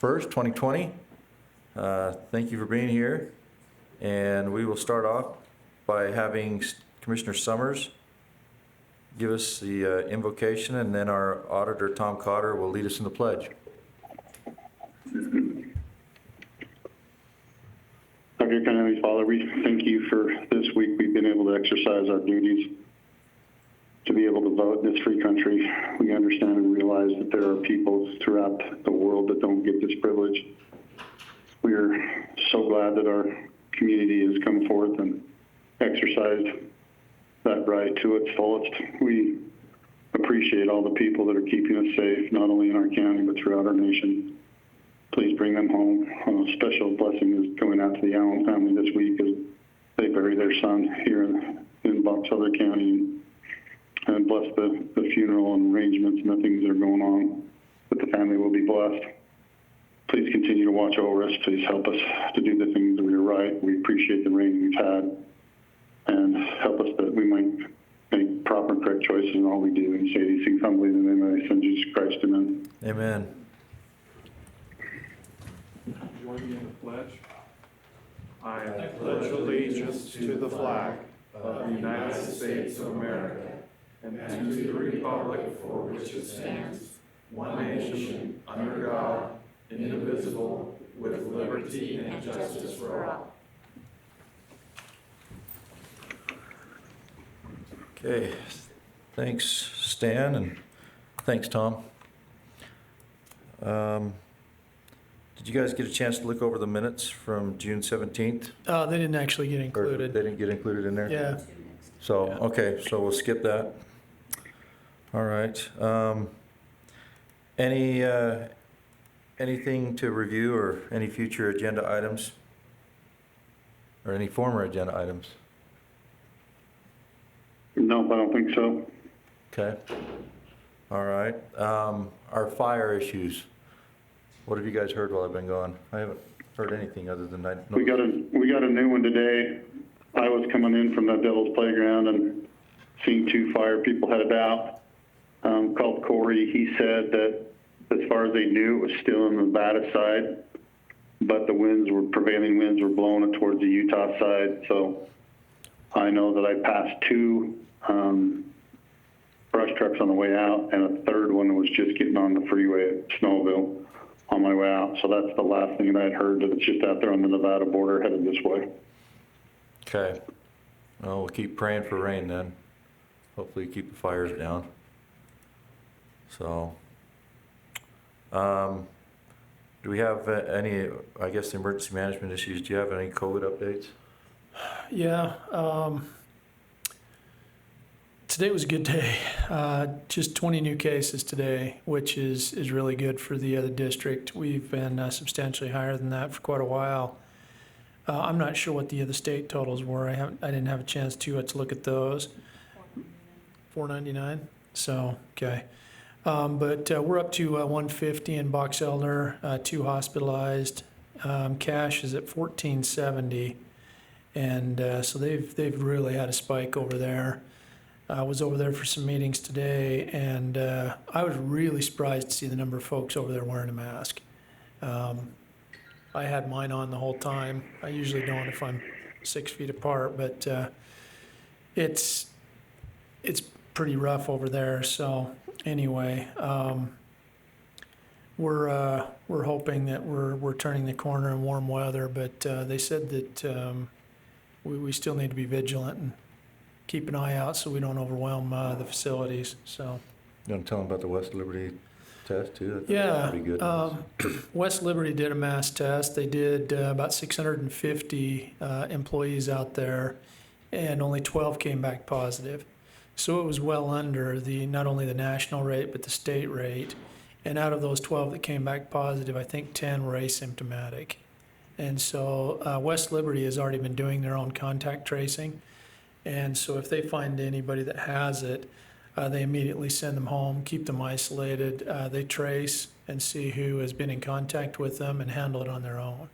1st, 2020. Thank you for being here. And we will start off by having Commissioner Summers give us the invocation, and then our auditor, Tom Cotter, will lead us in the pledge. Our dear kind Heavenly Father, we thank you for this week we've been able to exercise our duties to be able to vote in this free country. We understand and realize that there are people throughout the world that don't get this privilege. We are so glad that our community has come forth and exercised that right to its fullest. We appreciate all the people that are keeping us safe, not only in our county, but throughout our nation. Please bring them home. A special blessing is going out to the Allen family this week as they bury their son here in Box Elder County. And bless the funeral and arrangements and the things that are going on, that the family will be blessed. Please continue to watch over us. Please help us to do the things that are right. We appreciate the rain we've had, and help us that we might make proper and correct choices in all we do, and say these things humbly in the name of thy Son, Jesus Christ. Amen. Amen. Join me in the pledge. I pledge allegiance to the flag of the United States of America and to the republic for which it stands, one nation, under God, indivisible, with liberty and justice for all. Okay, thanks, Stan, and thanks, Tom. Did you guys get a chance to look over the minutes from June 17th? They didn't actually get Or included. they didn't get included in there? Yeah. So, Yeah. okay, so we'll skip that. All right. Anything to review, or any future agenda items? Or any former agenda items? No, I don't think so. Okay. All right. Our fire issues. What have you guys heard while I've been gone? I haven't heard anything other than that. We got a new one today. I was coming in from the Devil's Playground and seeing 2 fire people headed out. Called Corey. He said that as far as they knew, it was still on the Nevada side, but the prevailing winds were blowing it towards the Utah side. So I know that I passed 2 brush trucks on the way out, and a third one was just getting on the freeway at Snowville on my way out. So that's the last thing that I'd heard, that it's just out there on the Nevada border headed this way. Okay. Well, we'll keep praying for rain then. Hopefully keep the fires down. So, do we have any, I guess, emergency management issues? Do you have any COVID updates? Yeah. Today was a good day. Just 20 new cases today, which is really good for the other district. We've been substantially higher than that for quite a while. I'm not sure what the other state totals were. I didn't have a chance to look at those. 499. So okay. But we're up to 150 in Box Elder, 2 hospitalized. Cash is at 1470, and so they've really had a spike over there. I was over there for some meetings today, and I was really surprised to see the number of folks over there wearing a mask. I had mine on the whole time. I usually don't if I'm 6 feet apart, but it's pretty rough over there. So anyway, we're hoping that we're turning the corner in warm weather, but they said that we still need to be vigilant and keep an eye out so we don't overwhelm the facilities. So You want to tell them about the West Liberty test too? yeah, Pretty good. West Liberty did a mass test. They did about 650 employees out there, and only 12 came back positive. So it was well under not only the national rate, but the state rate. And out of those 12 that came back positive, I think 10 were asymptomatic. And so West Liberty has already been doing their own contact tracing. And so if they find anybody that has it, they immediately send them home, keep them isolated. They trace and see who has been in contact with them and handle it on their own.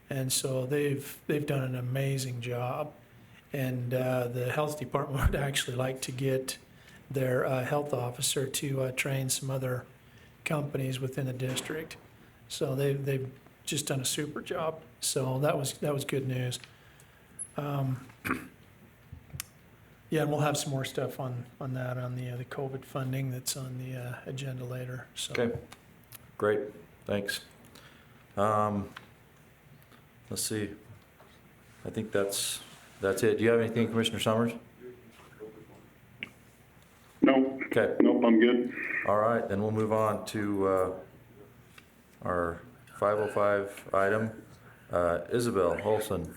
And so they've done an amazing job. And the health department would actually like to get their health officer to train some other companies within the district. So they've just done a super job. So that was good news. Yeah, and we'll have some more stuff on that, on the COVID funding that's on the agenda later, so. Okay, great, thanks. Let's see, I think that's it. Do you have anything, Commissioner Summers? No, Okay, nope, I'm good. all right, then we'll move on to our 505 item. Isabel Olson,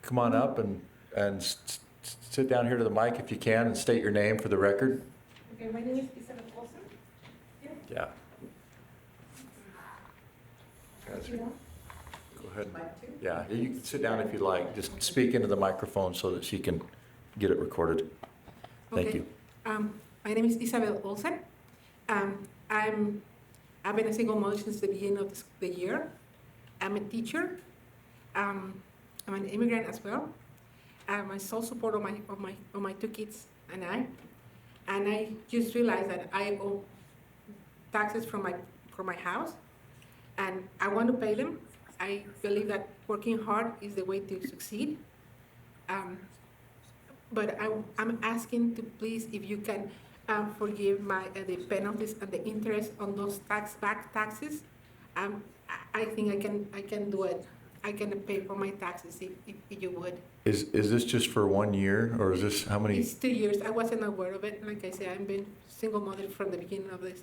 come on up and sit down here to the mic if you can and state your name for the record. Okay, my name is Isabel Olson. Yeah. You know, Go ahead. like to. Yeah, you can sit down if you like. Just speak into the microphone so that she can get it recorded. Thank Okay. you. My name is Isabel Olsen. I've been a single mother since the beginning of the year. I'm a teacher. I'm an immigrant as well. I'm a sole support of my two kids and I just realized that I owe taxes from my house, and I want to pay them. I believe that working hard is the way to succeed. But I'm asking to please, if you can forgive the penalties and the interest on those back taxes. I think I can do it. I can pay for my taxes if you would. Is this just for 1 year, or is this how many? It's 2 years. I wasn't aware of it. Like I said, I've been single mother from the beginning of this,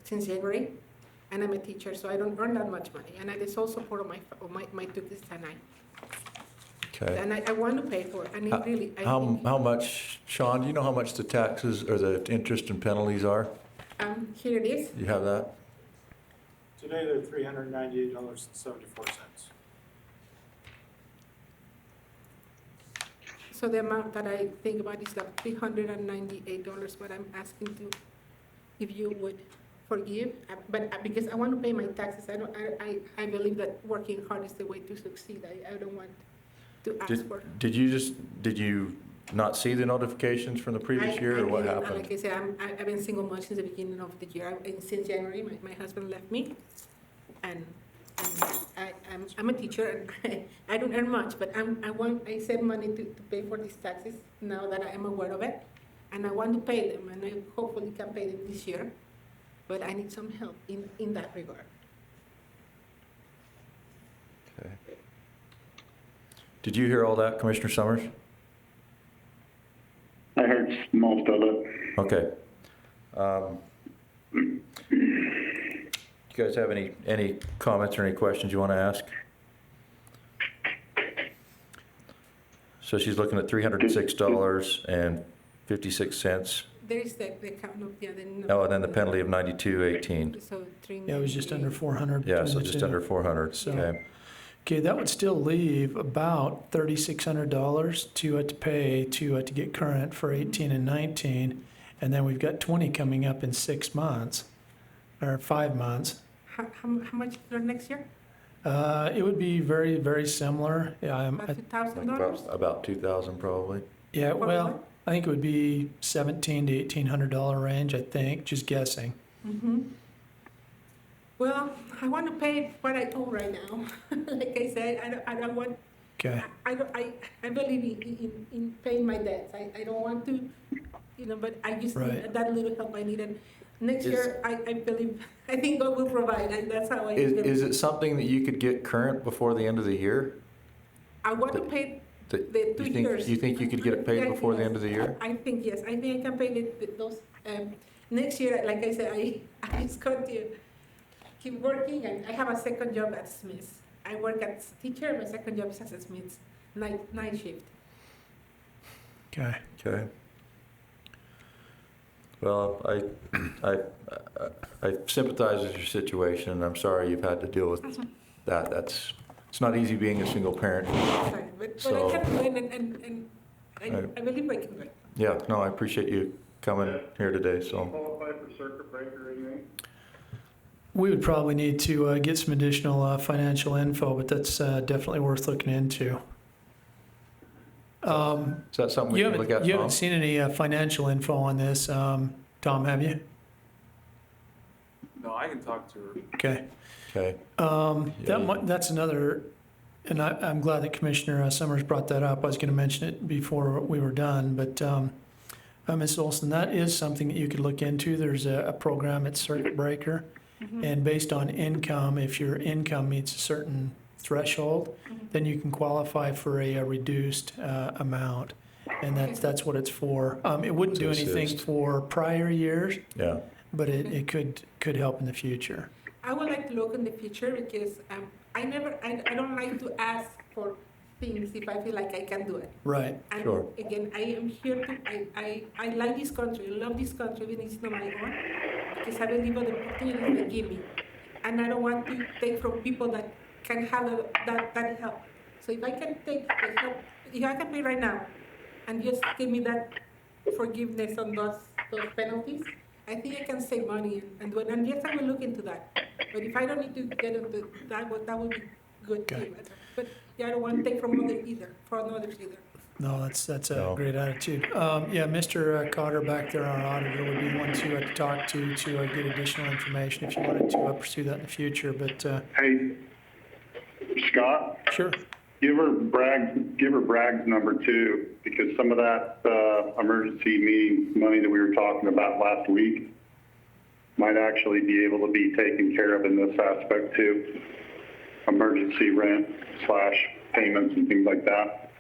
since January, and I'm a teacher, so I don't earn that much money. And I the sole support of my two kids and Okay. And I want to pay for it. And it really, I think, How much, Sean, do you know how much the taxes or the interest and penalties are? here it is. You have that? Today, they're $398.74. So the amount that I think about is the $398, but I'm asking to, if you would forgive, but because I want to pay my taxes. I believe that working hard is the way to succeed. I don't want to ask for. Did you not see the notifications from the previous year, or what didn't. happened? Like I said, I've been single mother since the beginning of the year. Since January, my husband left me, and I'm a teacher, and I don't earn much, but I save money to pay for these taxes now that I am aware of it, and I want to pay them, and I hopefully can pay them this year, but I need some help in that regard. Okay. Did you hear all that, Commissioner Summers? I heard most of it. Okay. You guys have any comments or any questions you want to ask? So she's looking at $306.56. There is the count of the other. Oh, and then the penalty of $92.18. So Yeah, it was just under 400. Yeah, between so the just two. under 400. So- Okay. Okay, that would still leave about $3,600 to pay to get current for 18 and 19, and then we've got 20 coming up in 6 months, or 5 months. how much for next year? It would be very, very similar. About Like $2,000. about 2,000 probably. Yeah, For well, what? I think it would be $1,700 to $1,800 range, I think, just guessing. Mm-hmm. Well, I want to pay what I owe right now. Like I said, I don't want. Okay, I believe in paying my debts. I don't want to, but I just Right. need that little help I need. And next Is- year, I think God will provide, and that's how I feel. Is it something that you could get current before the end of the year? I want to pay That the 2 years. You think you could get it paid Yeah, before the yes. end of the year? I think, yes. I think I can pay those. Next year, like I said, I just got to keep working, and I have a second job at Smith's. I work as a teacher. My second job is as a Smith's night shift. okay. Okay. Well, I sympathize with your situation, and I'm sorry you've had to deal with that. It's not easy being a single parent. Sorry, but So- I can do it, and I believe I can do it. Yeah, no, I appreciate you coming here today, so. Qualify for circuit breaker or anything? We would probably need to get some additional financial info, but that's definitely worth looking into. Is that something we You can look at, haven't Tom? seen any financial info on this, Tom, have you? No, I can talk to her. Okay. Okay, That's another, and I'm glad that Commissioner Summers brought that up. I was going to mention it before we were done, but Ms. Olson, that is something that you could look into. There's a program at Circuit Breaker, and based on income, if your income meets a certain threshold, then you can qualify for a reduced amount, and that's what it's for. It wouldn't do To anything assist. for prior years, yeah, but it could help in the future. I would like to look in the future because I don't like to ask for things if I feel like I can do it. Right. And Sure. again, I am here to, I like this country, I love this country, even if it's not my own, because I believe in the opportunities they give me. And I don't want to take from people that can have that help. So if I can take the help, if I can pay right now and just give me that forgiveness on those penalties, I think I can save money and do it. And yes, I will look into that. But if I don't need to get into that would be good Okay. too. But yeah, I don't want to take from others either, from others either. No, that's a No. great attitude. Yeah, Mr. Cotter back there, our auditor, would be the one to talk to get additional information if you wanted to pursue that in the future. But Hey, Scott, sure. give her Bragg's number too, because some of that emergency meeting money that we were talking about last week might actually be able to be taken care of in this aspect too. Emergency rent / payments and things like that.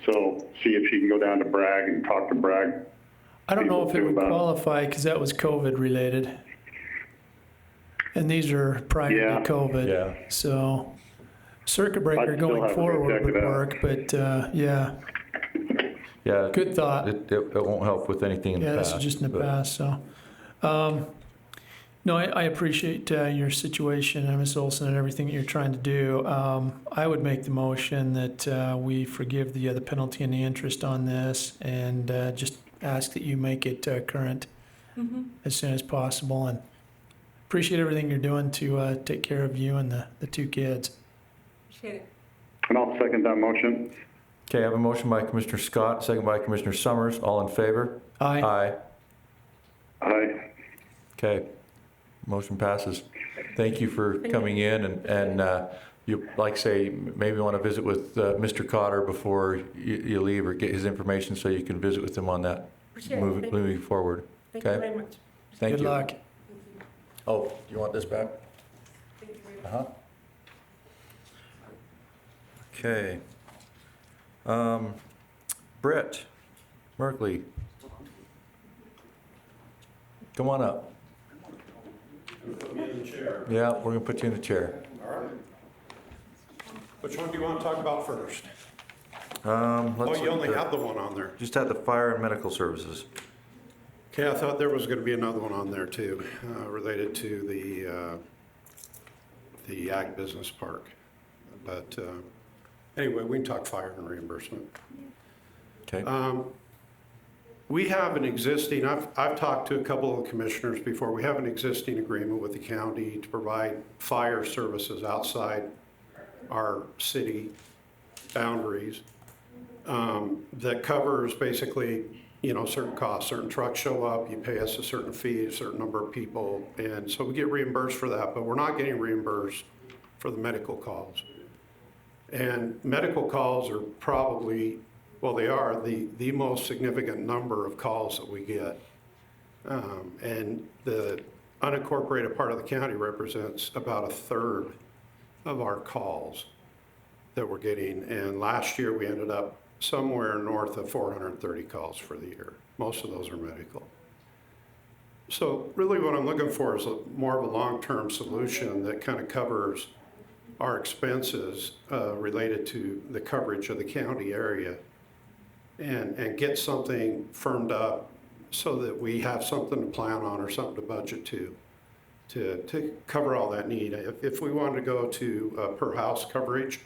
So see if she can go down to Bragg and talk to Bragg. I don't know if it would About- qualify because that was COVID related. And these are prior Yeah. to COVID. yeah. So circuit breaker I'd still going have to go forward check would it out. work, but yeah, Yeah, good thought. it won't help with anything in the Yeah, past. this is just in the but- past, so. No, I appreciate your situation, Ms. Olson, and everything that you're trying to do. I would make the motion that we forgive the penalty and the interest on this and just ask that you make it current as soon as possible. And appreciate everything you're doing to take care of you and the two kids. Appreciate it. And I'll second that motion. Okay, I have a motion by Commissioner Scott, second by Commissioner Summers. All in favor? Aye. Aye. Aye. Okay, motion passes. Thank you for coming in, and you, like say, maybe want to visit with Mr. Cotter before you leave, or get his information so you can visit with him on that Appreciate it. moving forward. Thank you Okay. very much. Thank Good you. luck. Oh, you want this back? Thank you very much. Uh-huh. Okay. Brett Merkley. Come on up. Put me in the chair. Yeah, we're gonna put you in the chair. All right. Which one do you want to talk about first? Let's Oh, look you at only the- have the one on there. Just had the fire and medical services. Okay, I thought there was going to be another one on there too, related to the Ag Business Park. But anyway, we can talk fire and reimbursement. Okay. We have an existing, I've talked to a couple of commissioners before, we have an existing agreement with the county to provide fire services outside our city boundaries that covers basically, you know, certain costs. Certain trucks show up, you pay us a certain fee, a certain number of people, and so we get reimbursed for that, but we're not getting reimbursed for the medical calls. And medical calls are probably, well, they are the most significant number of calls that we get. And the unincorporated part of the county represents about a third of our calls that we're getting. And last year, we ended up somewhere north of 430 calls for the year. Most of those are medical. So really what I'm looking for is more of a long-term solution that kind of covers our expenses related to the coverage of the county area and get something firmed up so that we have something to plan on or something to budget to cover all that need. If we wanted to go to per house coverage,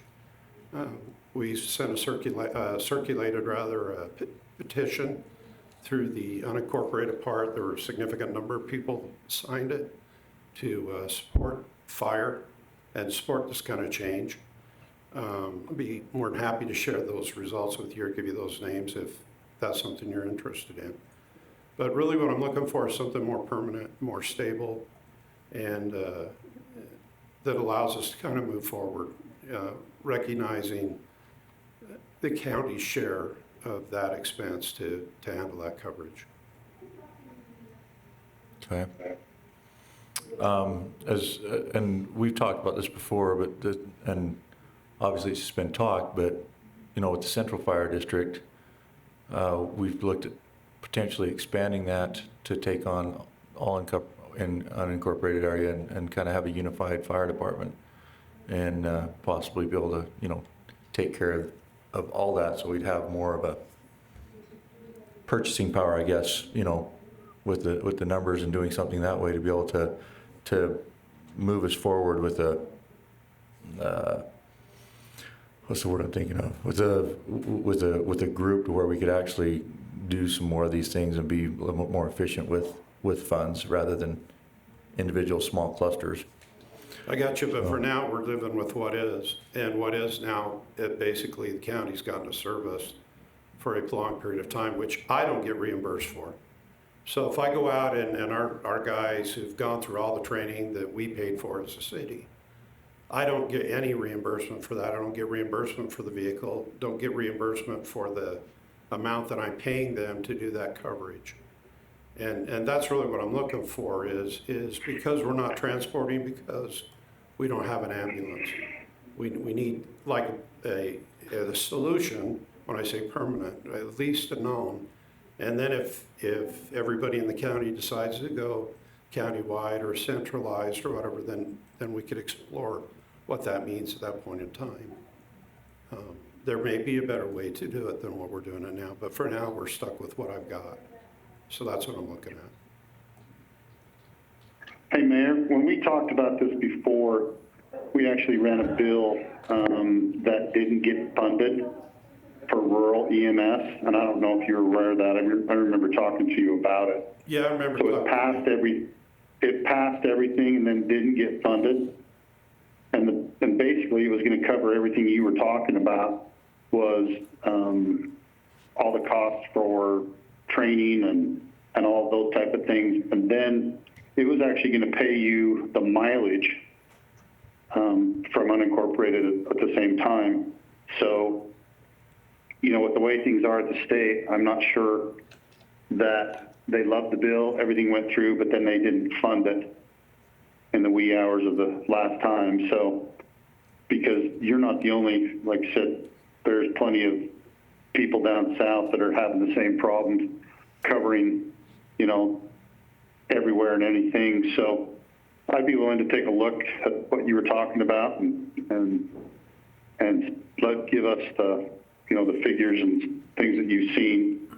we sent circulated a petition through the unincorporated part. There were a significant number of people signed it to support fire and support this kind of change. I'd be more than happy to share those results with you or give you those names if that's something you're interested in. But really what I'm looking for is something more permanent, more stable, and that allows us to kind of move forward, recognizing the county's share of that expense to handle that coverage. Okay. And we've talked about this before, but, and obviously it's just been talked, but, you know, with the Central Fire District, we've looked at potentially expanding that to take on all in unincorporated area and kind of have a unified fire department and possibly be able to, you know, take care of all that, so we'd have more of a purchasing power, I guess, you know, with the numbers and doing something that way to be able to move us forward with a what's the word I'm thinking of? With a group where we could actually do some more of these things and be a little bit more efficient with funds rather than individual small clusters. I got you, but for now, we're living with what is. And what is now, basically, the county's gotten a service for a long period of time, which I don't get reimbursed for. So if I go out and our guys who've gone through all the training that we paid for as a city, I don't get any reimbursement for that. I don't get reimbursement for the vehicle, don't get reimbursement for the amount that I'm paying them to do that coverage. And that's really what I'm looking for is because we're not transporting, because we don't have an ambulance. We need like a solution, when I say permanent, at least a known. And then if everybody in the county decides to go countywide or centralized or whatever, then we could explore what that means at that point in time. There may be a better way to do it than what we're doing it now, but for now, we're stuck with what I've got. So that's what I'm looking at. Hey, Mayor, when we talked about this before, we actually ran a bill that didn't get funded for rural EMS, and I don't know if you're aware of that. I remember talking to you about it. Yeah, I remember. So it passed everything and then didn't get funded. And basically it was going to cover everything you were talking about, was all the costs for training and all those type of things. And then it was actually going to pay you the mileage from unincorporated at the same time. So, you know, with the way things are at the state, I'm not sure that they loved the bill, everything went through, but then they didn't fund it in the wee hours of the last time. So, because you're not the only, like I said, there's plenty of people down south that are having the same problems covering, you know, everywhere and anything. So I'd be willing to take a look at what you were talking about and give us the, you know, the figures and things that you've seen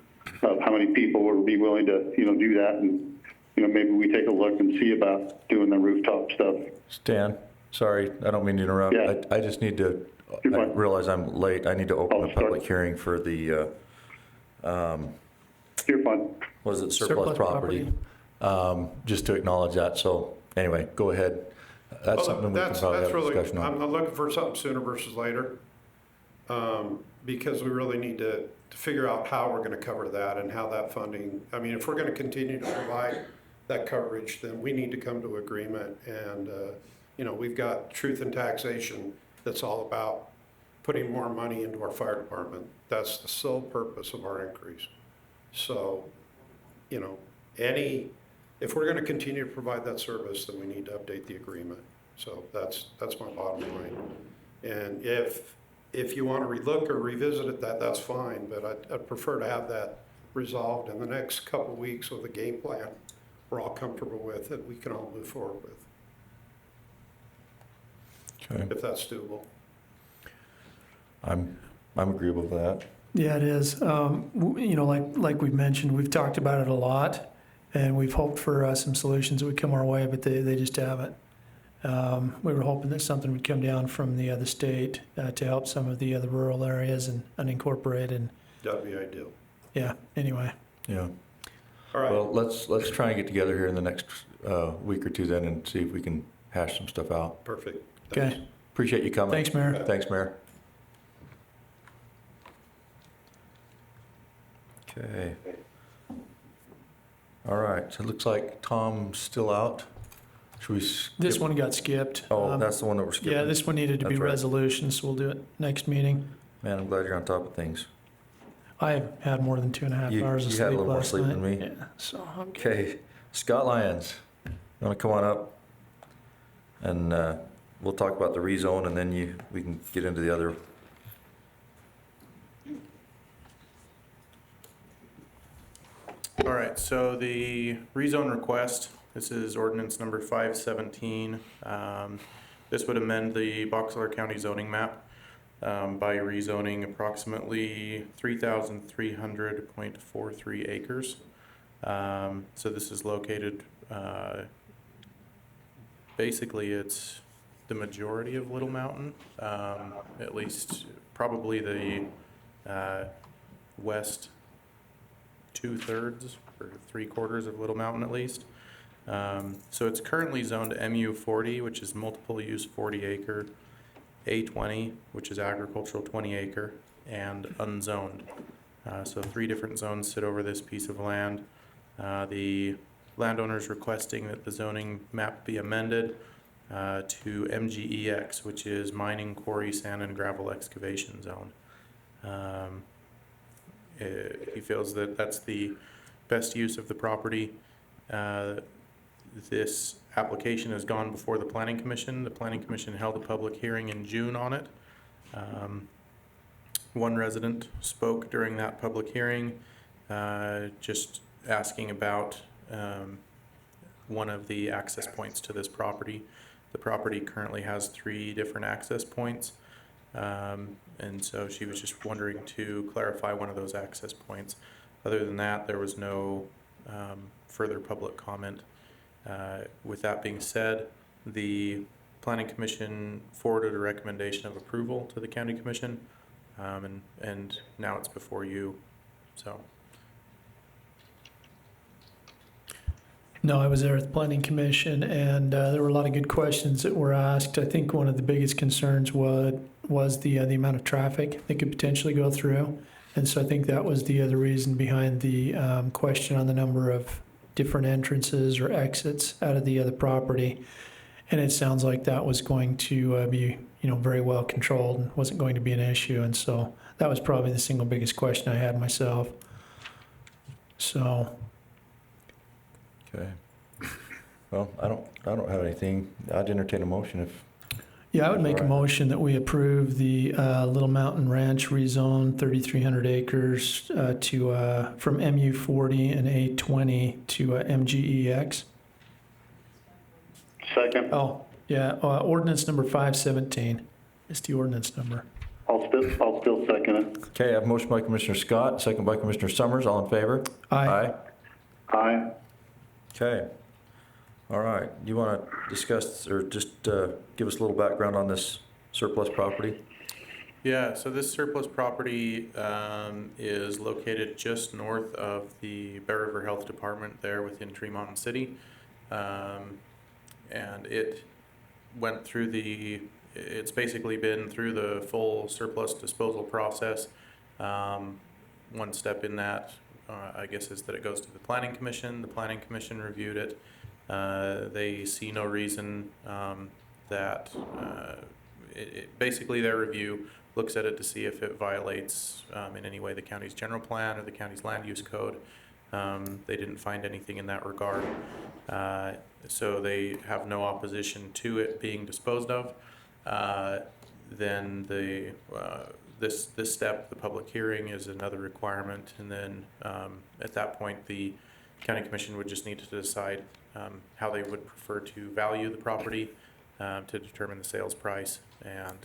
of how many people would be willing to, you know, do that. And, you know, maybe we take a look and see about doing the rooftop stuff. Stan, sorry, I don't mean to interrupt. Yeah. I just need to, I realize I'm late. I need to open a public hearing for the, You're fine. what is it, surplus property? Just to acknowledge that. So anyway, go ahead. That's something we can probably have a discussion on. I'm looking for something sooner versus later, because we really need to figure out how we're going to cover that and how that funding, I mean, if we're going to continue to provide that coverage, then we need to come to agreement. And, you know, we've got truth in taxation that's all about putting more money into our fire department. That's the sole purpose of our increase. So, you know, if we're going to continue to provide that service, then we need to update the agreement. So that's my bottom line. And if you want to relook or revisit it, that's fine, but I'd prefer to have that resolved in the next couple of weeks with a game plan we're all comfortable with, that we can all move forward with, Okay. if that's doable. I'm agreeable with that. Yeah, it is. You know, like we've mentioned, we've talked about it a lot, and we've hoped for some solutions that would come our way, but they just haven't. We were hoping that something would come down from the other state to help some of the other rural areas and unincorporated. That'd be ideal. Yeah. Anyway. Yeah. All right. Well, let's try and get together here in the next week or two then and see if we can hash some stuff out. Perfect. Okay. Appreciate you coming. Thanks, Mayor. Thanks, Mayor. Okay. All right, so it looks like Tom's still out. Should we skip? This one got skipped. Oh, that's the one that we're skipping. Yeah, this one needed to be That's right. resolution, so we'll do it next meeting. Man, I'm glad you're on top of things. I had more than 2.5 You- hours of you sleep had a little more last sleep night. than me. Yeah, so I'm good. Okay, Scott Lyons, you want to come on up? And we'll talk about the rezone, and then we can get into the other. All right, so the rezone request, this is ordinance number 517. This would amend the Boxelor County zoning map by rezoning approximately 3,300.43 acres. So this is located, basically it's the majority of Little Mountain, at least probably the west 2/3 or 3/4 of Little Mountain at least. So it's currently zoned MU40, which is multiple use 40 acre, A20, which is agricultural 20 acre, and unzoned. So 3 different zones sit over this piece of land. The landowner's requesting that the zoning map be amended to MGEX, which is mining, quarry, sand, and gravel excavation zone. He feels that that's the best use of the property. This application has gone before the Planning Commission. The Planning Commission held a public hearing in June on it. One resident spoke during that public hearing, just asking about one of the access points to this property. The property currently has 3 different access points. And so she was just wondering to clarify one of those access points. Other than that, there was no further public comment. With that being said, the Planning Commission forwarded a recommendation of approval to the County Commission, and now it's before you. So. No, I was there at the Planning Commission, and there were a lot of good questions that were asked. I think one of the biggest concerns was the amount of traffic that could potentially go through. And so I think that was the other reason behind the question on the number of different entrances or exits out of the other property. And it sounds like that was going to be, very well controlled and wasn't going to be an issue. And so that was probably the single biggest question I had myself. So. Okay. Well, I don't have anything. I'd entertain a motion if. Yeah, I would make a Alright. motion that we approve the Little Mountain Ranch rezone 3,300 acres from MU40 and A20 to MGEX. Second. Oh, yeah, ordinance number 517 is the ordinance number. I'll still second it. Okay, I have a motion by Commissioner Scott, second by Commissioner Summers. All in favor? Aye. Aye. Okay. All right. You want to discuss or just give us a little background on this surplus property? Yeah, so this surplus property is located just north of the Bear River Health Department there within Tremont City. And it went through it's basically been through the full surplus disposal process. One step in that, I guess, is that it goes to the Planning Commission. The Planning Commission reviewed it. They see no reason that basically their review looks at it to see if it violates in any way the county's general plan or the county's land use code. They didn't find anything in that regard. So they have no opposition to it being disposed of. Then this step, the public hearing, is another requirement, and then at that point the County Commission would just need to decide how they would prefer to value the property to determine the sales price, and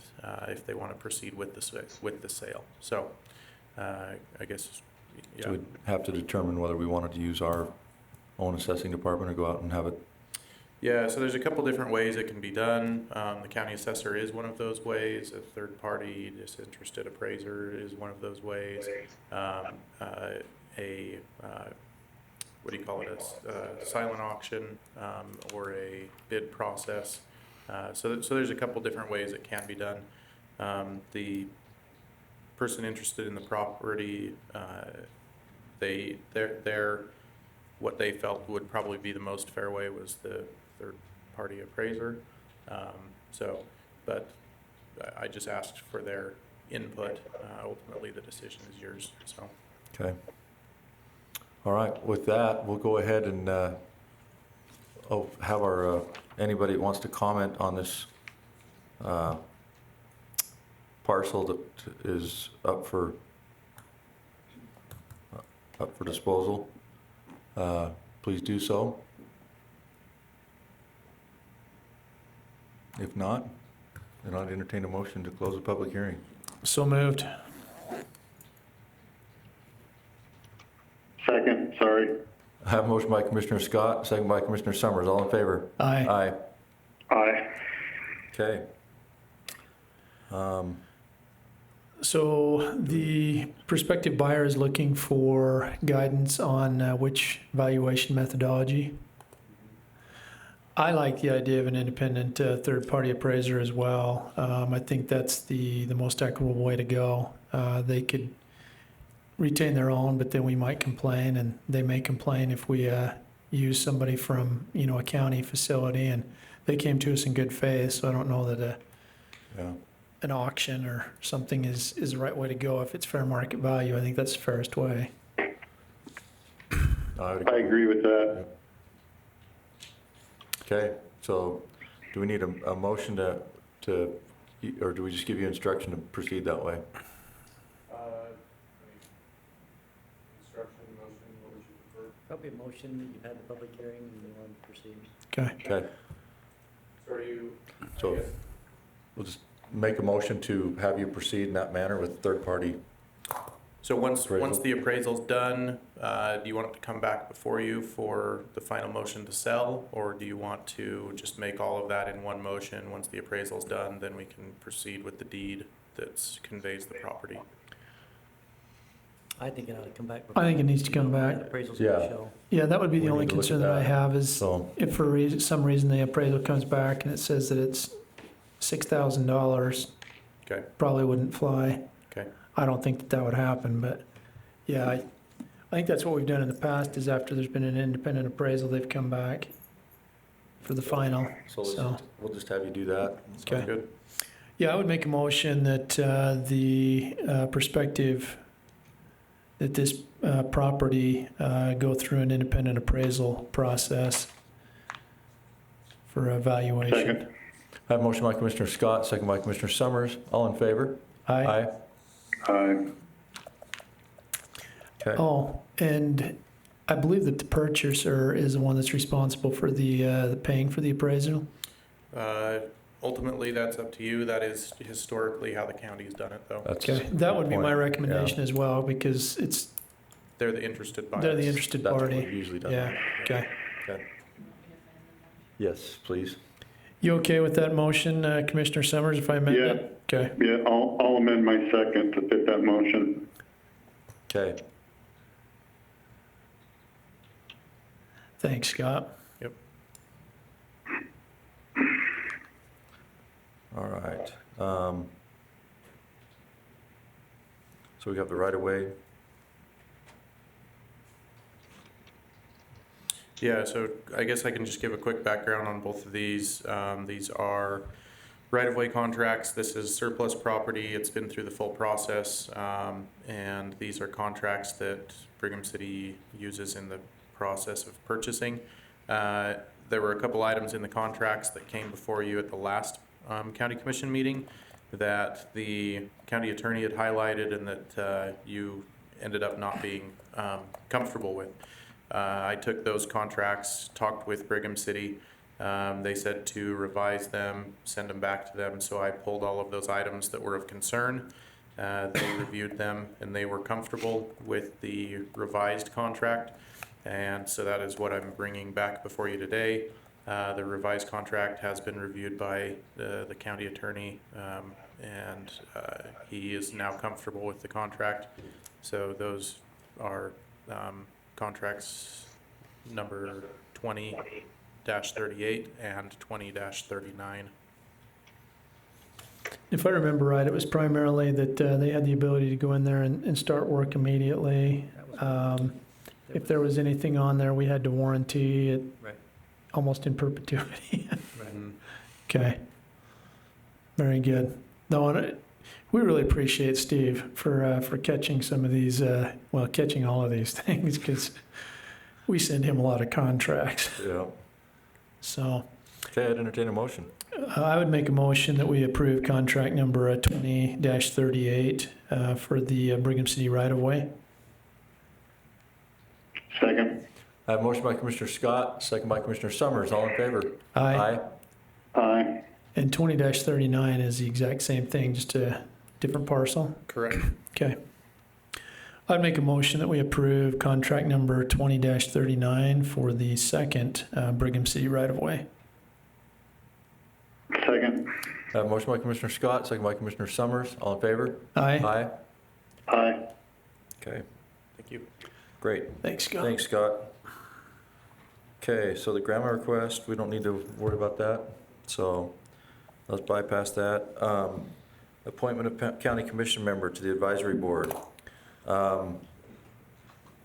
if they want to proceed with the sale. So I guess, yeah. So we'd have to determine whether we wanted to use our own assessing department or go out and have it. Yeah, so there's a couple different ways it can be done. The county assessor is one of those ways. A third-party disinterested appraiser is one of those ways. What do you call it? A silent auction or a bid process. So there's a couple different ways it can be done. The person interested in the property, what they felt would probably be the most fair way was the third-party appraiser. But I just asked for their input. Ultimately, the decision is yours, so. Okay. All right, with that, we'll go ahead and have our, anybody that wants to comment on this parcel that is up for disposal, please do so. If not, then I'd entertain a motion to close the public hearing. So moved. Second, sorry. I have a motion by Commissioner Scott, second by Commissioner Summers. All in favor? Aye. Aye. Aye. Okay. So the prospective buyer is looking for guidance on which valuation methodology. I like the idea of an independent third-party appraiser as well. I think that's the most equitable way to go. They could retain their own, but then we might complain, and they may complain if we use somebody from, a county facility, and they came to us in good faith. So I don't know that Yeah. an auction or something is the right way to go. If it's fair market value, I think that's the fairest way. I would I agree with that. Okay, so do we need a motion to, or do we just give you instruction to proceed that way? Instruction, motion, what would you prefer? Probably a motion that you've had the public hearing and you want to proceed. Okay. Okay, So are you? so we'll just make a motion to have you proceed in that manner with third-party. So once Appraisal. the appraisal's done, do you want it to come back before you for the final motion to sell? Or do you want to just make all of that in one motion? Once the appraisal's done, then we can proceed with the deed that conveys the property. I think it ought to come back. I think it needs to come back. Appraisal's Yeah. gonna show. Yeah, that would be We the only need to look at concern that I that. have is So, if for some reason the appraisal comes back and it says that it's $6,000, Okay. probably wouldn't fly. Okay. I don't think that would happen, but yeah, I think that's what we've done in the past is after there's been an independent appraisal, they've come back for the final. So- we'll just have you do that. Okay. Good. Yeah, I would make a motion that the perspective that this property go through an independent appraisal process for evaluation. Second. I have a motion by Commissioner Scott, second by Commissioner Summers. All in favor? Aye. Aye. Okay. Oh, and I believe that the purchaser is the one that's responsible for the paying for the appraisal. Ultimately, that's up to you. That is historically how the county's done it, though. That's Okay, that would be my point. recommendation as well because They're the interested buyers. they're the interested That's what party. we've usually done. Yeah, okay. Yes, please. You okay with that motion, Commissioner Summers, if I amend it? Okay. Yeah, I'll amend my second to fit that motion. Okay. Thanks, Scott. All right. So we got the right of way. Yeah, so I guess I can just give a quick background on both of these. These are right-of-way contracts. This is surplus property. It's been through the full process. And these are contracts that Brigham City uses in the process of purchasing. There were a couple items in the contracts that came before you at the last county commission meeting that the county attorney had highlighted and that you ended up not being comfortable with. I took those contracts, talked with Brigham City. They said to revise them, send them back to them. So I pulled all of those items that were of concern. They reviewed them and they were comfortable with the revised contract. And so that is what I'm bringing back before you today. The revised contract has been reviewed by the county attorney, and he is now comfortable with the contract. So those are contracts number 20-38 and 20-39. If I remember right, it was primarily that they had the ability to go in there and start work immediately. If there was anything on there, we had to warranty it Right. almost in perpetuity. Okay. Very good. No, we really appreciate Steve for catching some of these, catching all of these things, because we send him a lot of contracts. Yeah. So Okay, I'd entertain a motion. I would make a motion that we approve contract number 20-38 for the Brigham City right-of-way. Second. I have a motion by Commissioner Scott, second by Commissioner Summers. All in favor? Aye. Aye. And 20-39 is the exact same thing, just a different parcel. Correct. Okay. I'd make a motion that we approve contract number 20-39 for the second Brigham City right-of-way. Second. I have a motion by Commissioner Scott, second by Commissioner Summers. All in favor? Aye. Aye. Aye. Okay, Thank you. great. Thanks, Scott. Thanks, Scott. Okay, so the grant request, we don't need to worry about that, so let's bypass that. Appointment of county commission member to the advisory board.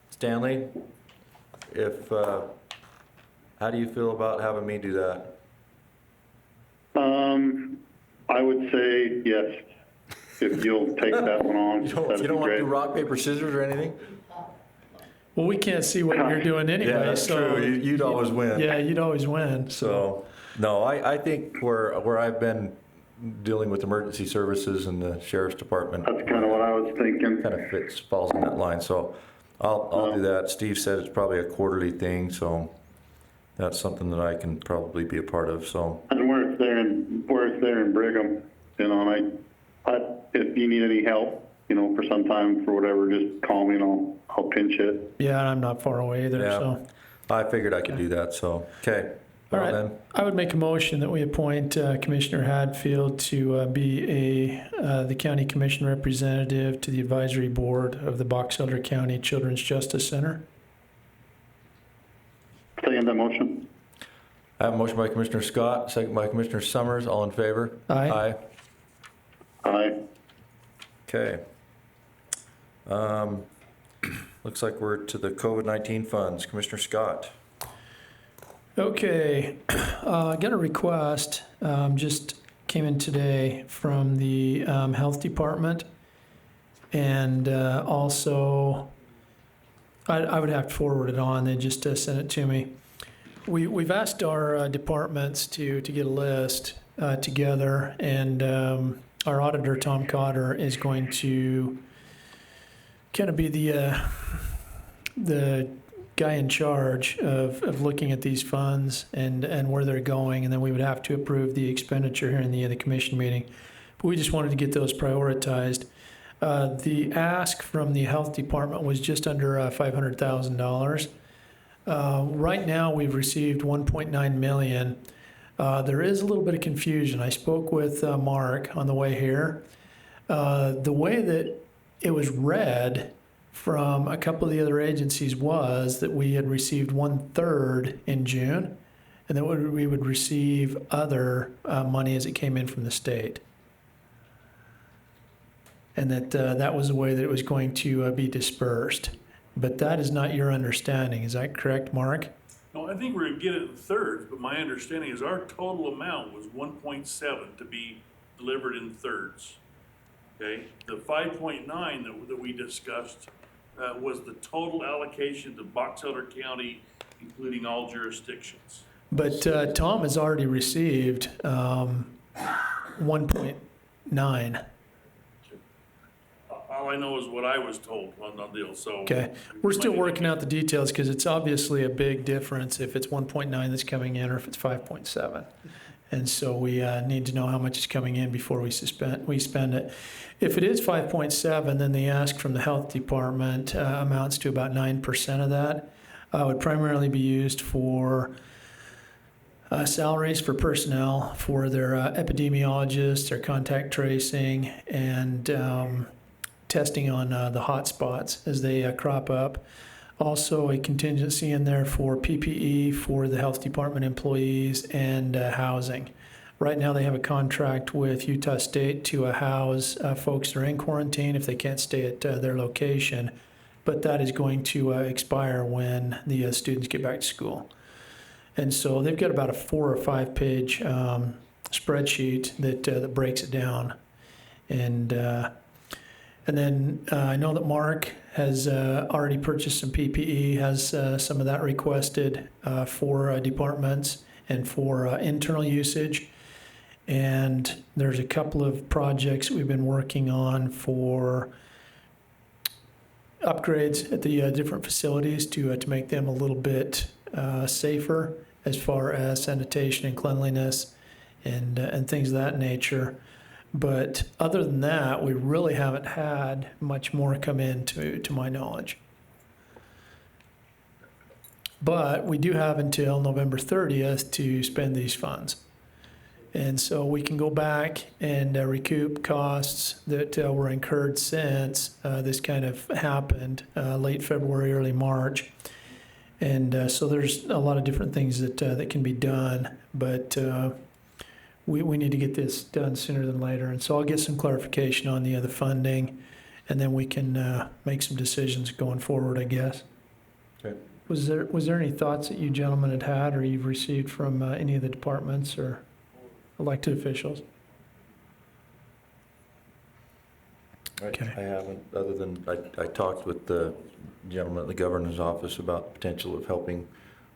Stanley, how do you feel about having me do that? I would say yes, if you'll take that one on. You don't that'd be want to great. do rock, paper, scissors or anything? Well, we can't see what you're doing anyway. Yeah, that's so true. You'd always win. Yeah, you'd always win. So, no, I think where I've been dealing with emergency services and the sheriff's department. That's kind of what I was thinking. Kind of falls in that line, so I'll do that. Steve said it's probably a quarterly thing, so that's something that I can probably be a part of, so. And where it's there in Brigham, you know, if you need any help, you know, for some time, for whatever, just call me and I'll pinch it. Yeah, and I'm not far away either. Yeah. So, I figured I could do that, so, okay. all Well right. then, I would make a motion that we appoint Commissioner Hadfield to be the county commission representative to the advisory board of the Box Elder County Children's Justice Center. Second that motion. I have a motion by Commissioner Scott, second by Commissioner Summers, all in favor? Aye. Aye. Aye. Okay. Looks like we're to the COVID-19 funds. Commissioner Scott. Okay, I got a request, just came in today from the health department. And also, I would have to forward it on, they just sent it to me. We've asked our departments to get a list together, and our auditor, Tom Cotter, is going to kind of be the guy in charge of looking at these funds and where they're going, and then we would have to approve the expenditure here in the commission meeting. But we just wanted to get those prioritized. The ask from the health department was just under $500,000. Right now, we've received 1.9 million. There is a little bit of confusion. I spoke with Mark on the way here. The way that it was read from a couple of the other agencies was that we had received 1/3 in June, and that we would receive other money as it came in from the state. And that was the way that it was going to be dispersed. But that is not your understanding. Is that correct, Mark? No, I think we're gonna get it in thirds, but my understanding is our total amount was 1.7 to be delivered in thirds. Okay, the 5.9 that we discussed was the total allocation to Box Elder County, including all jurisdictions. But Tom has already received 1.9. All I know is what I was told on the deal, so. Okay, we're still working out the details because it's obviously a big difference if it's 1.9 that's coming in or if it's 5.7. And so we need to know how much is coming in before we spend it. If it is 5.7, then the ask from the health department amounts to about 9% of that. Would primarily be used for salaries for personnel, for their epidemiologists, their contact tracing, and testing on the hot spots as they crop up. Also a contingency in there for PPE for the health department employees and housing. Right now they have a contract with Utah State to house folks that are in quarantine if they can't stay at their location, but that is going to expire when the students get back to school. And so they've got about a 4 or 5 page spreadsheet that breaks it down. And then I know that Mark has already purchased some PPE, has some of that requested for departments and for internal usage. And there's a couple of projects we've been working on for upgrades at the different facilities to make them a little bit safer as far as sanitation and cleanliness and things of that nature. But other than that, we really haven't had much more come in to my knowledge. But we do have until November 30th to spend these funds. And so we can go back and recoup costs that were incurred since this kind of happened late February, early March. And so there's a lot of different things that can be done, but we need to get this done sooner than later. And so I'll get some clarification on the funding, and then we can make some decisions going forward, I guess. Okay. Was there any thoughts that you gentlemen had or you've received from any of the departments or elected officials? Okay. I haven't, other than I talked with the gentleman at the governor's office about potential of helping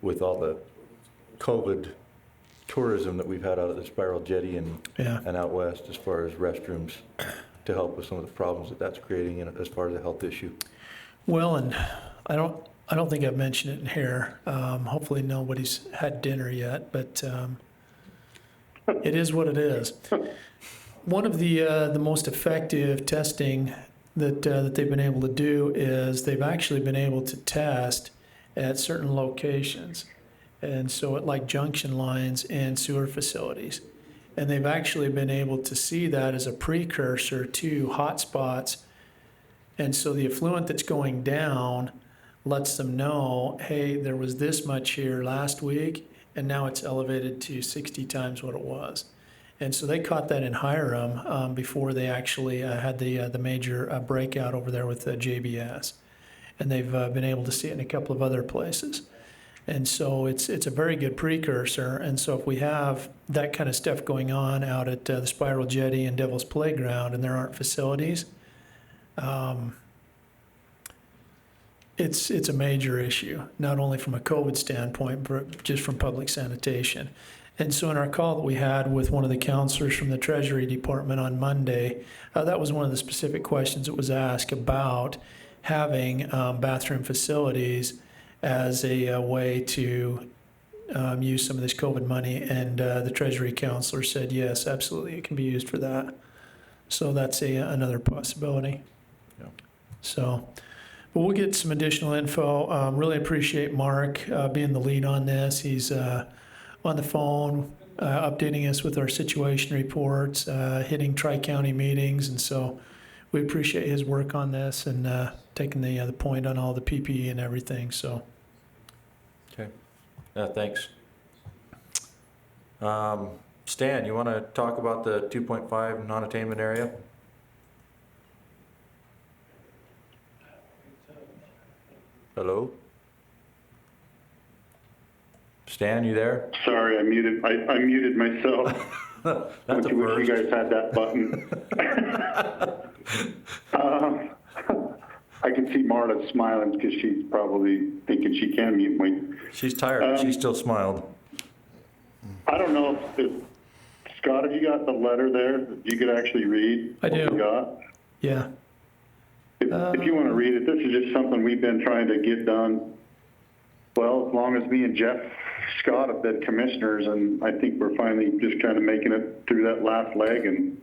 with all the COVID tourism that we've had out at the Spiral Jetty and out west as far as restrooms to help with some of the problems that's creating as far as a health issue. Well, and I don't think I've mentioned it in here. Hopefully nobody's had dinner yet, but it is what it is. One of the most effective testing that they've been able to do is they've actually been able to test at certain locations, and so at like junction lines and sewer facilities, and they've actually been able to see that as a precursor to hotspots, and so the effluent that's going down lets them know, hey, there was this much here last week, and now it's elevated to 60 times what it was. And so they caught that in Hiram before they actually had the major breakout over there with JBS. And they've been able to see it in a couple of other places. And so it's a very good precursor. And so if we have that kind of stuff going on out at the Spiral Jetty and Devil's Playground and there aren't facilities, it's a major issue, not only from a COVID standpoint, but just from public sanitation. And so in our call that we had with one of the counselors from the Treasury Department on Monday, that was one of the specific questions that was asked about having bathroom facilities as a way to use some of this COVID money. And the Treasury counselor said, yes, absolutely, it can be used for that. So that's another possibility. Yeah. So, but we'll get some additional info. Really appreciate Mark being the lead on this. He's on the phone, updating us with our situation reports, hitting tri-county meetings, and so we appreciate his work on this and taking the point on all the PPE and everything. So, okay, thanks. Stan, you want to talk about the 2.5 non-attainment area? Hello? Stan, you there? Sorry, I muted myself. That's a I wish first. you guys had that button. I can see Marta smiling because she's probably thinking she can mute me. She's tired, but she still smiled. I don't know if Scott, have you got the letter there that you could actually read? I do. What we got? yeah. If you want to read it, this is just something we've been trying to get done. Well, as long as me and Jeff Scott have been commissioners, and I think we're finally just kind of making it through that last leg, and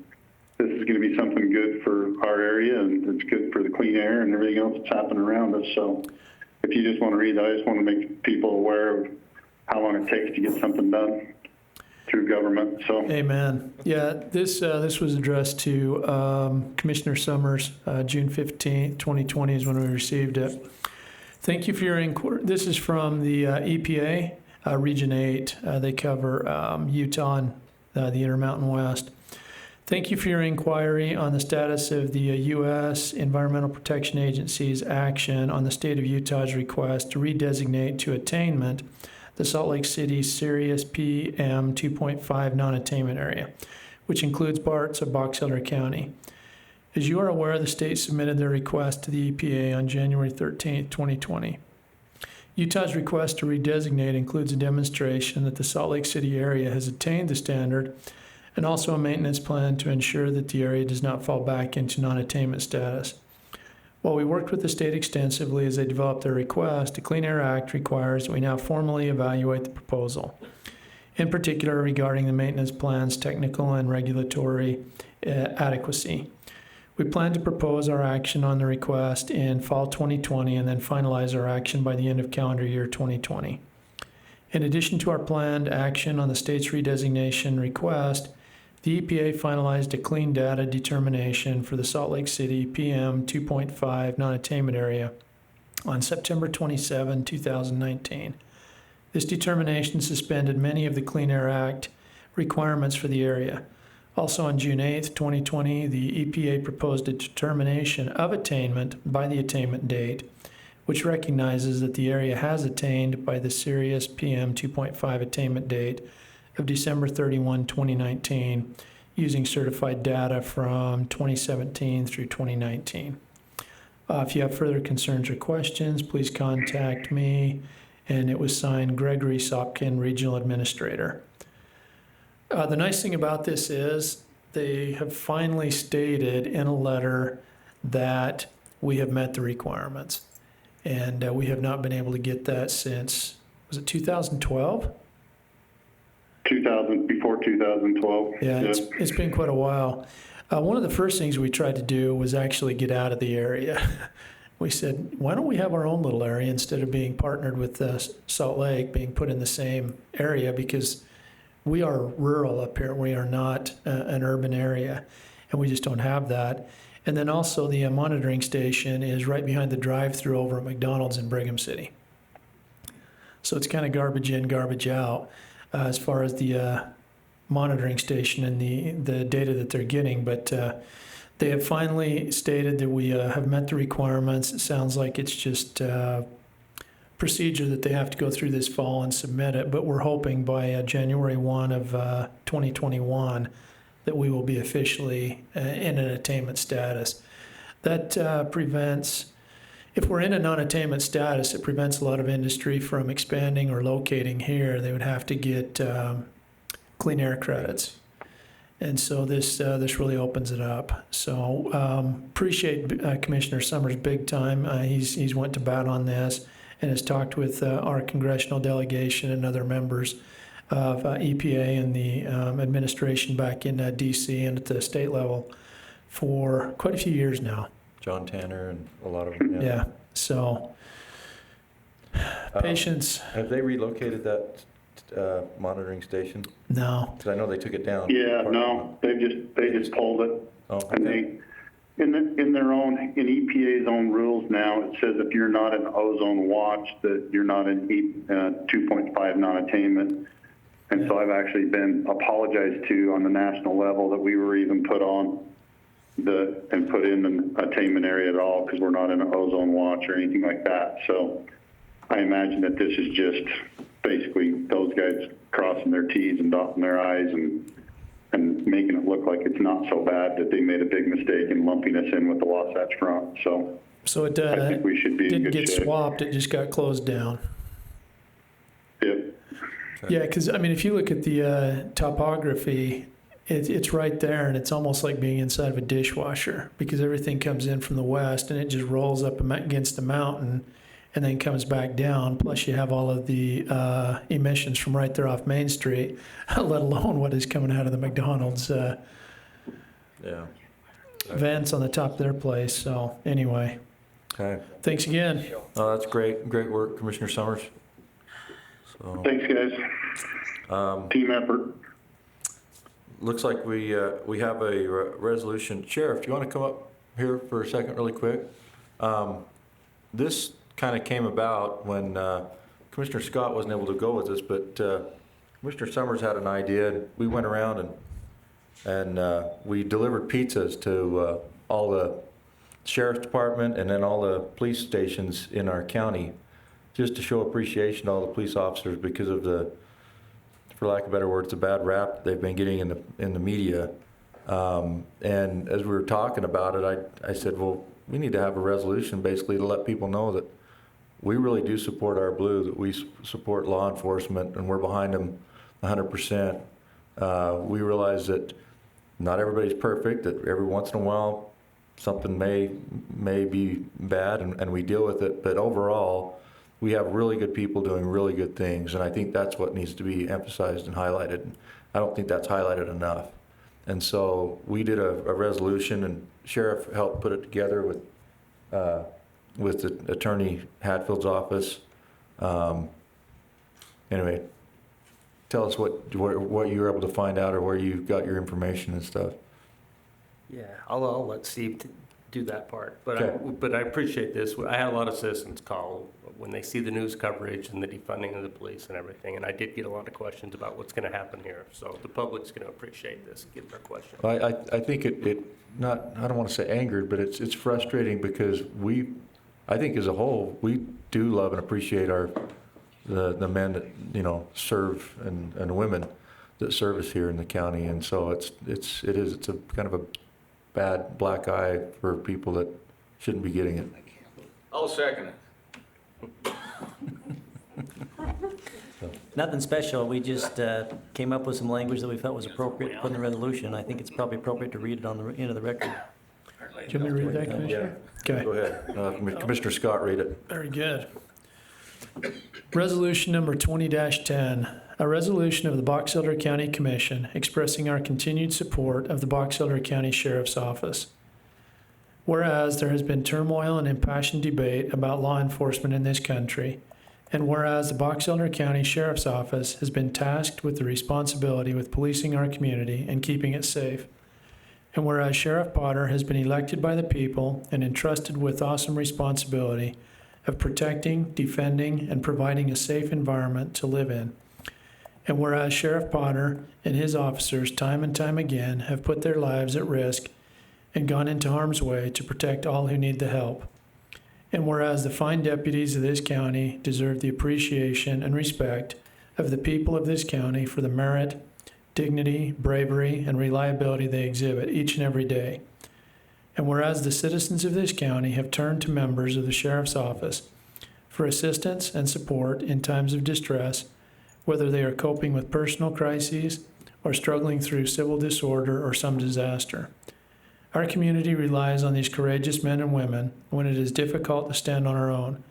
this is going to be something good for our area, and it's good for the clean air and everything else that's happening around us. So if you just want to read that, I just want to make people aware of how long it takes to get something done through government. So Amen. Yeah, this was addressed to Commissioner Summers, June 15th, 2020 is when we received it. Thank you for your inquiry. This is from the EPA, Region 8. They cover Utah and the Intermountain West. Thank you for your inquiry on the status of the U.S. Environmental Protection Agency's action on the state of Utah's request to redesignate to attainment the Salt Lake City Sirius PM 2.5 non-attainment area, which includes parts of Box Elder County. As you are aware, the state submitted their request to the EPA on January 13, 2020. Utah's request to redesignate includes a demonstration that the Salt Lake City area has attained the standard and also a maintenance plan to ensure that the area does not fall back into non-attainment status. While we worked with the state extensively as they developed their request, the Clean Air Act requires that we now formally evaluate the proposal, in particular regarding the maintenance plan's technical and regulatory adequacy. We plan to propose our action on the request in fall 2020 and then finalize our action by the end of calendar year 2020. In addition to our planned action on the state's redesignation request, the EPA finalized a clean data determination for the Salt Lake City PM 2.5 non-attainment area on September 27, 2019. This determination suspended many of the Clean Air Act requirements for the area. Also on June 8, 2020, the EPA proposed a determination of attainment by the attainment date, which recognizes that the area has attained by the Sirius PM 2.5 attainment date of December 31, 2019, using certified data from 2017 through 2019. If you have further concerns or questions, please contact me. And it was signed Gregory Sopkin, Regional Administrator. The nice thing about this is they have finally stated in a letter that we have met the requirements. And we have not been able to get that since, was it 2012? Before 2012. Yeah, Yep. it's been quite a while. One of the first things we tried to do was actually get out of the area. We said, why don't we have our own little area instead of being partnered with Salt Lake, being put in the same area, because we are rural up here. We are not an urban area, and we just don't have that. And then also the monitoring station is right behind the drive-through over at McDonald's in Brigham City. So it's kind of garbage in, garbage out as far as the monitoring station and the data that they're getting. But they have finally stated that we have met the requirements. It sounds like it's just procedure that they have to go through this fall and submit it, but we're hoping by January 1 of 2021 that we will be officially in an attainment status. That prevents, if we're in a non-attainment status, it prevents a lot of industry from expanding or locating here. They would have to get clean air credits. And so this really opens it up. So appreciate Commissioner Summers big time. He's went to bat on this and has talked with our congressional delegation and other members of EPA and the administration back in D.C. and at the state level for quite a few years now. John Tanner and a lot of them, Yeah. So patience. Have they relocated that monitoring station? No. Because I know they took it down. Yeah, no, they just pulled it. Oh, And okay. in EPA's own rules now, it says if you're not in ozone watch, that you're not in 2.5 non-attainment. And so I've actually been apologized to on the national level that we were even put on and put in an attainment area at all, because we're not in an ozone watch or anything like that. So I imagine that this is just basically those guys crossing their T's and dotting their I's and making it look like it's not so bad that they made a big mistake in lumping us in with the Wasatch Front. So it I think we should be in didn't good get shape. swapped. It just got closed down. Yep. Yeah, because, I mean, if you look at the topography, it's right there, and it's almost like being inside of a dishwasher, because everything comes in from the west, and it just rolls up against the mountain and then comes back down. Plus, you have all of the emissions from right there off Main Street, let alone what is coming out of the McDonald's Yeah. vents on the top of their place. So anyway, Okay. thanks again. Oh, that's great. Great work, Commissioner Summers. So, Thanks, guys. Team effort. looks like we have a resolution. Sheriff, do you want to come up here for a second really quick? This kind of came about when Commissioner Scott wasn't able to go with us, but Commissioner Summers had an idea, and we went around and we delivered pizzas to all the sheriff's department and then all the police stations in our county. just to show appreciation to all the police officers because of the, for lack of better words, the bad rap they've been getting in the media. And as we were talking about it, I said, well, we need to have a resolution basically to let people know that we really do support our blue, that we support law enforcement, and we're behind them 100%. We realize that not everybody's perfect, that every once in a while something may be bad, and we deal with it, but overall, we have really good people doing really good things, and I think that's what needs to be emphasized and highlighted. I don't think that's highlighted enough. And so we did a resolution, and Sheriff helped put it together with the Attorney Hatfield's office. Anyway, tell us what you were able to find out or where you got your information and stuff. Yeah, I'll let Steve do that part, but Okay. but I appreciate this. I had a lot of citizens call when they see the news coverage and the defunding of the police and everything, and I did get a lot of questions about what's going to happen here. So the public's going to appreciate this, get their questions. I think it not, I don't want to say angered, but it's frustrating because I think as a whole, we do love and appreciate the men that, you know, serve and women that service here in the county. And so it's a kind of a bad black eye for people that shouldn't be getting it. I'll second it. Nothing special, we just came up with some language that we felt was appropriate to put in the resolution. I think it's probably appropriate to read it on the into the record. Do you want me to read that, Commissioner? Okay. Go ahead. Commissioner Scott, read it. Very good. Resolution number 20-10, a resolution of the Box Elder County Commission expressing our continued support of the Box Elder County Sheriff's Office. Whereas there has been turmoil and impassioned debate about law enforcement in this country, and whereas the Box Elder County Sheriff's Office has been tasked with the responsibility with policing our community and keeping it safe, and whereas Sheriff Potter has been elected by the people and entrusted with awesome responsibility of protecting, defending, and providing a safe environment to live in. And whereas Sheriff Potter and his officers time and time again have put their lives at risk and gone into harm's way to protect all who need the help. And whereas the fine deputies of this county deserve the appreciation and respect of the people of this county for the merit, dignity, bravery, and reliability they exhibit each and every day. And whereas the citizens of this county have turned to members of the Sheriff's Office for assistance and support in times of distress, whether they are coping with personal crises or struggling through civil disorder or some disaster. Our community relies on these courageous men and women when it is difficult to stand on our own,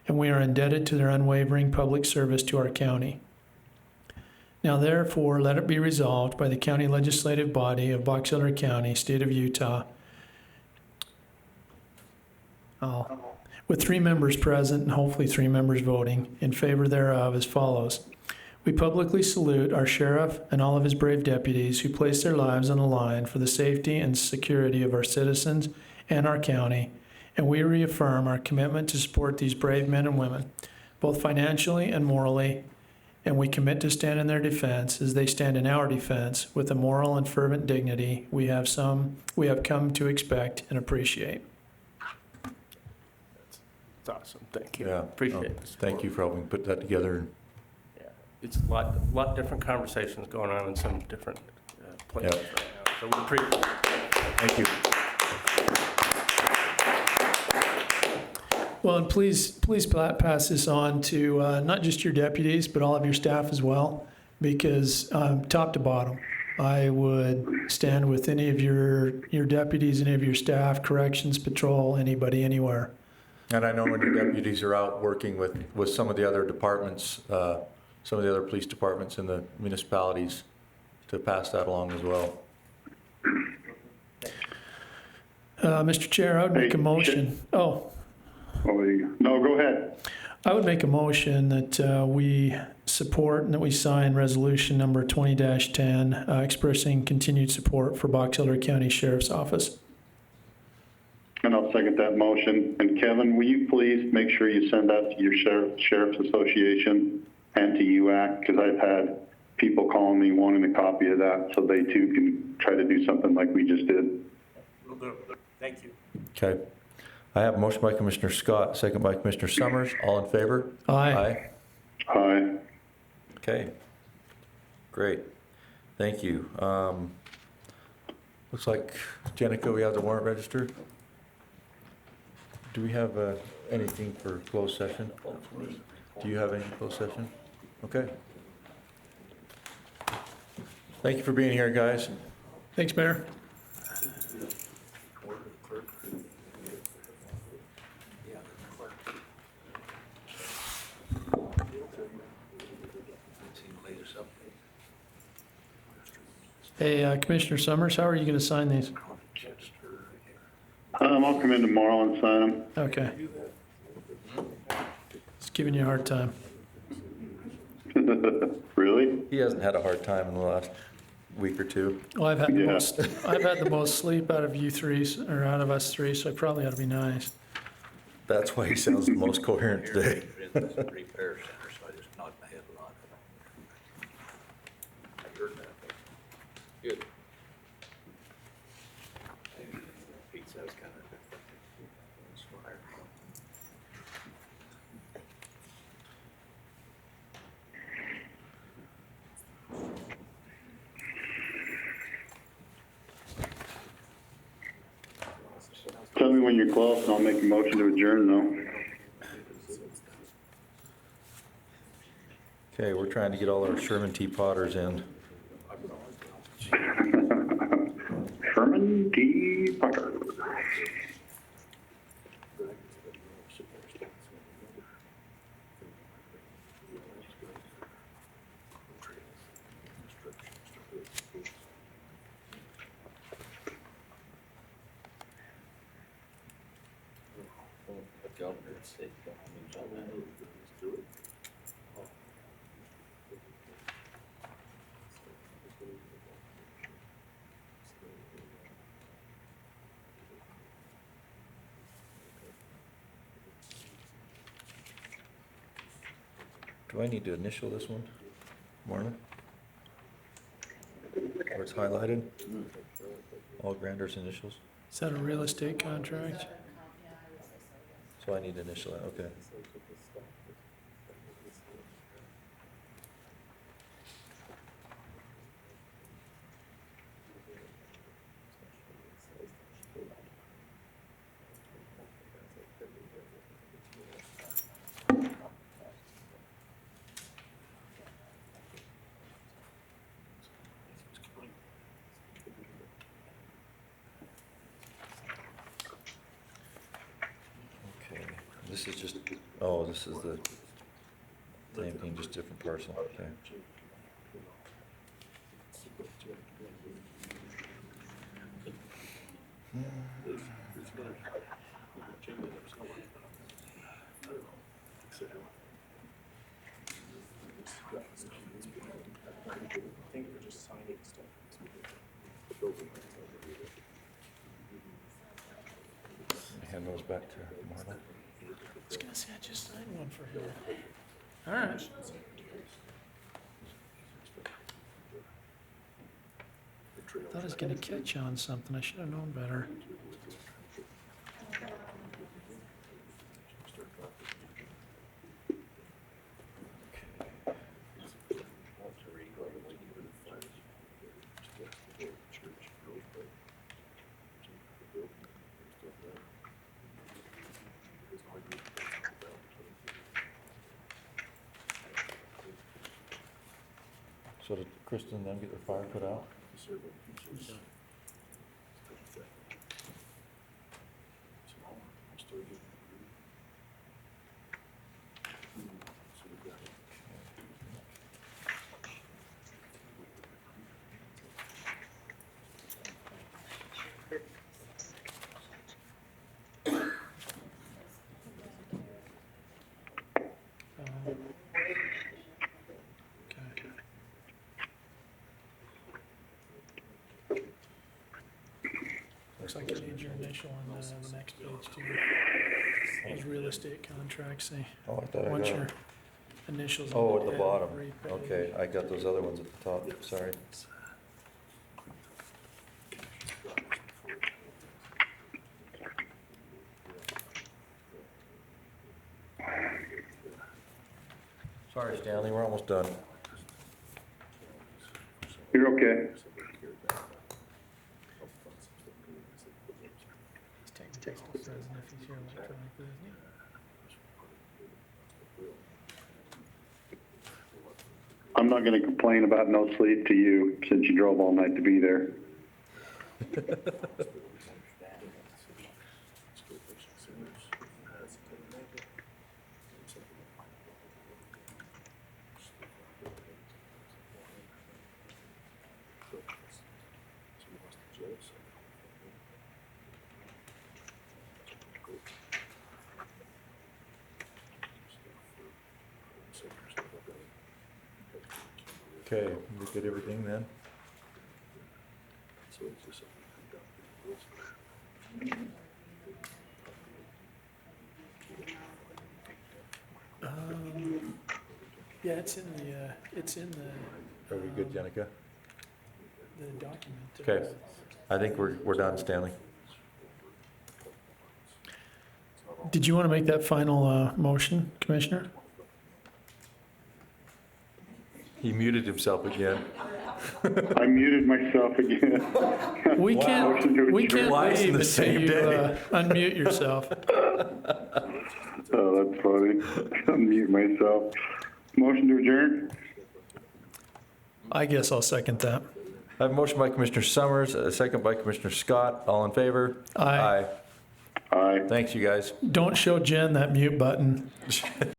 and we are indebted to their unwavering public service to our county. Now therefore, let it be resolved by the county legislative body of Box Elder County, State of Utah, with 3 members present and hopefully 3 members voting in favor thereof as follows. We publicly salute our sheriff and all of his brave deputies who place their lives on the line for the safety and security of our citizens and our county, and we reaffirm our commitment to support these brave men and women, both financially and morally, and we commit to stand in their defense as they stand in our defense with the moral and fervent dignity we have come to expect and appreciate. It's awesome, thank you. Yeah. Appreciate this. Thank you for helping put that together. Yeah, it's a lot different conversations going on in some different places Yep. right now, so we appreciate it. Thank you. Well, and please pass this on to not just your deputies, but all of your staff as well, because top to bottom, I would stand with any of your deputies, any of your staff, corrections patrol, anybody, anywhere. And I know when your deputies are out working with some of the other departments, some of the other police departments in the municipalities, to pass that along as well. Mr. Chair, I would make a motion. No, go ahead. I would make a motion that we support and that we sign resolution number 20-10, expressing continued support for Box Elder County Sheriff's Office. And I'll second that motion. And Kevin, will you please make sure you send that to your Sheriff's Association and to UAC, because I've had people calling me wanting a copy of that so they too can try to do something like we just did. Will do. Thank you. Okay. I have a motion by Commissioner Scott, second by Commissioner Summers. All in favor? Aye. Aye. Okay, great. Thank you. Looks like, Jenica, we have the warrant register. Do we have anything for closed session? Do you have any closed session? Okay. Thank you for being here, guys. Thanks, Mayor. Hey, Commissioner Summers, how are you going to sign these? I'll come in tomorrow and sign them. Okay. Just giving you a hard time. Really? He hasn't had a hard time in the last week or two. Well, I've had the Yeah. most, I've had the most sleep out of you three, or out of us three, so I probably ought to be nice. That's why he sounds the most coherent today. Repair center, so I just knocked my head a lot. I heard that. Good. Pizza's kind of inspired. Tell me when you're close and I'll make a motion to adjourn though. Okay, we're trying to get all our Sherman T. Potters in. Herman T. Potter. Do I need to initial this one, Marlon? Where it's highlighted? All Grander's initials? Is that a real estate contract? So I need to initial that, okay. Okay, this is just, oh, this is the same thing, just different parcel, okay. Hand those back to Marla. I was gonna say, I just signed one for him. All right. Thought I was gonna catch on something. I should have known better. So did Kristen then get the fire put out? Okay. Looks like you need your initial on the next page too. Those real estate contracts, they Oh, I thought I want got your it. initials. Oh, on at the head bottom. every page. Okay, I got those other ones at the top, sorry. Sorry, Stanley, we're almost done. You're okay. I'm not gonna complain about no sleep to you, since you drove all night to be there. Okay, we get everything then? Yeah, it's in Are we good, Jenica? the document. Okay, I think we're done, Stanley. Did you want to make that final motion, Commissioner? He muted himself again. I muted myself again. We Motion to can't, we adjourn. can't Twice in leave the until same you day. unmute yourself. Oh, that's funny. I'll mute myself. Motion to adjourn? I guess I'll second that. I have a motion by Commissioner Summers, a second by Commissioner Scott. All in favor? Aye. Aye. Thanks, you guys. Don't show Jen that mute button.